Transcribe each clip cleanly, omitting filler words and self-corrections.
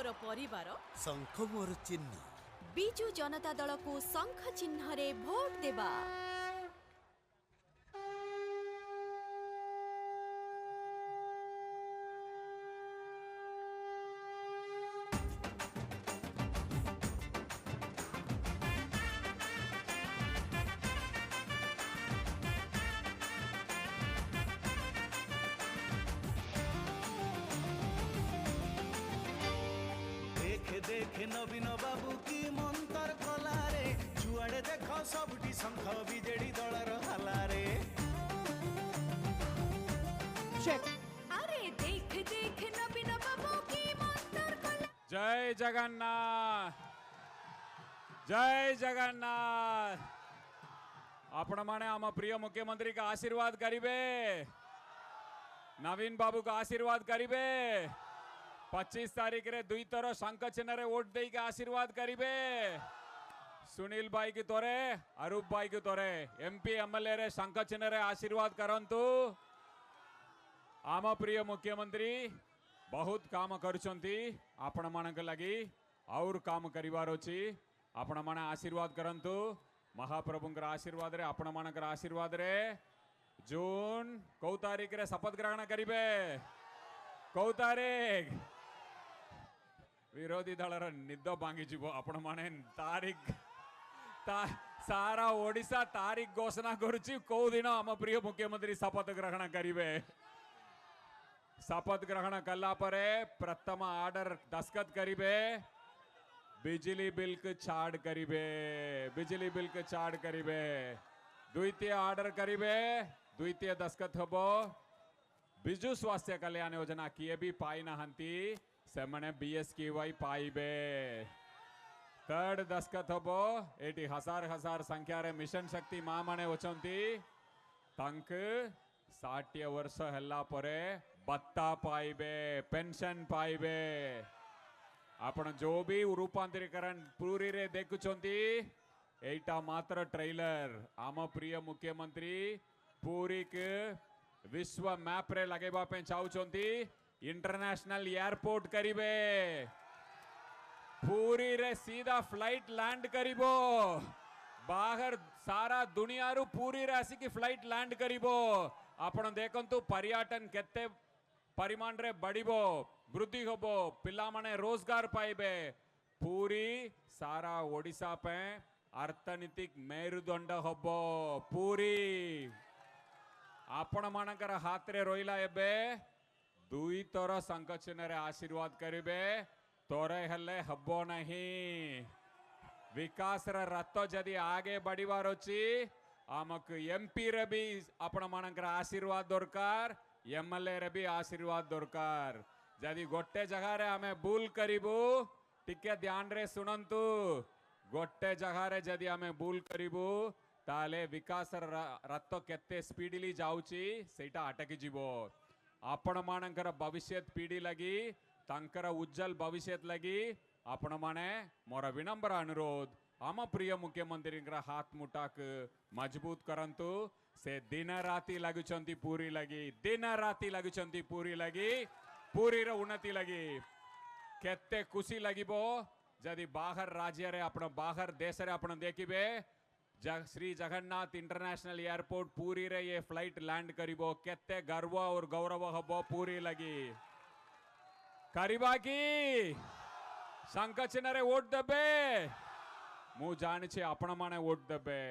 मोर परिवार शंख मोर चिन्ह बिजु जनता दल को शंख चिन्ह रे भोट देबा। देखे नवीन बाबू की मंतर कलारे जुआड़े देख सबुठी शंख बिजेडी दलर हलारे। अरे देख देख नवीन बाबू की मंतर कला। जय जगन्नाथ जय जगन्नाथ। आपण माने आम प्रिय मुख्यमंत्री का आशीर्वाद करिबे, नवीन बाबू का आशीर्वाद करिबे। 25 तारीख रे दुई थर शंख चिन्ह रे वोट दे के आशीर्वाद करिबे। सुनील भाई की तोरे, अरूप भाई की तोरे एमपी एमएलए रे शंख चिन्ह रे आशीर्वाद करंतु। आम प्रिय मुख्यमंत्री बहुत काम करछंती, आपण मानक लगी और काम करिवार अछि। आपण माने आशीर्वाद करंतु। महाप्रभुंकर आशीर्वाद रे, आपण मानकर आशीर्वाद रे जून कौ तारीख रे शपथ ग्रहण करिबे। कौ तारीख विरोधी दलर निद भांगी जीव। आपण माने तारीख सारा ओडिशा तारीख घोषणा करुची कौ दिन आम प्रिय मुख्यमंत्री शपथ ग्रहण करिवे। शपथ ग्रहण कला परे प्रथम आर्डर दस्तखत करिवे, बिजली बिल के छाड़ करिवे, बिजली बिल के छाड़ करिवे। द्वितीय आर्डर करिवे, द्वितीय दस्तखत हबो बिजु स्वास्थ्य कल्याण योजना किए भी पाई नहंती से मने BSKY पाइबे। थर्ड दस्तखत हबो एटी हजार हजार संख्या रे मिशन शक्ति मां माने वचंती तंक 60 वर्ष हल्ला परे बत्ता पाइबे, पेंशन पाइबे। आपण जो भी रूपांतरीकरण पूरी रे देखुचंती एटा मात्र ट्रेलर। आम प्रिय मुख्यमंत्री पूरी के विश्व मैप रे लगेबा पे चाहउचंती। इंटरनेशनल एयरपोर्ट करिबे, पूरी रे सीधा फ्लाइट लैंड करिबो। बाहर सारा दुनिया रु पूरी रे आसी की फ्लाइट लैंड करिबो। आपण देखंतु पर्यटन केते परिमाण रे बढ़िबो, वृद्धि होबो, पिला माने रोजगार पाइबे। पूरी सारा ओडिशा पे अर्थनीतिक मेरुदंड होबो। पूरी आपण मानकर हाथ रे रोइला एबे दुई थर शंख चिन्ह रे आशीर्वाद करिबे। तोरे हेले हबो नहीं। विकास रे रथ जदि आगे बढ़िबार अछि आमक एमपी रे भी आपण मानकर आशीर्वाद दरकार, एमएलए रे भी आशीर्वाद दरकार। जदि गोटे जगह रे हमें भूल करिबू टिके ध्यान रे सुनंतु। गोटे जगह रे जदि हमें भूल करिबू ताले विकास रथ केते स्पीडली जाउची सेटा अटकी जीवो। आपण मानकर भविष्य पीढ़ी लगी तांकर उज्जवल भविष्य लगी आपण माने मोर विनम्र अनुरोध आम प्रिय मुख्यमंत्री हाथ मुटाक मजबूत करंतु। से दिन राति लगुचंती पूरी लगी, दिन राति लगुचंती पूरी लगी, पूरी रो उन्नति लगी। केते खुशी लगिबो जदि बाहर राज्य रे आपण बाहर देश रे आपण देखिबे श्री जगन्नाथ इंटरनेशनल एयरपोर्ट पूरी रे ये फ्लाइट लैंड करिबो। केते गर्व और गौरव हबो पूरी लगी। करिबा की शंख चिन्ह रे वोट देबे। मु जानि छे आपण माने वोट देबे।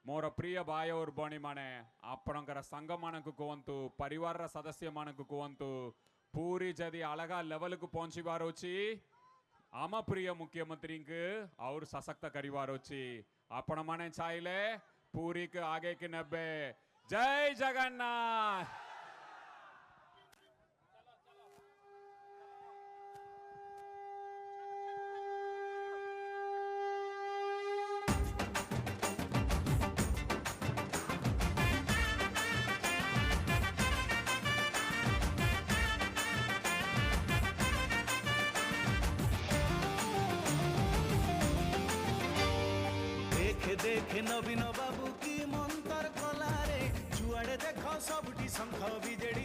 मोर प्रिय भाई और बणी माने आपणकर संग मानक कहंतु, परिवार सदस्य मानक कहंतु पूरी जदि अलगा लेवल को पहुंचीबार अछि आम प्रिय मुख्यमंत्री के और सशक्त करिवार अछि। आपण माने चाहिले पूरी के आगे के नब्बे। जय जगन्नाथ। देखे नवीन बाबू की मंतर कलारे जुआड़े देख सबुठी शंख बिजेडी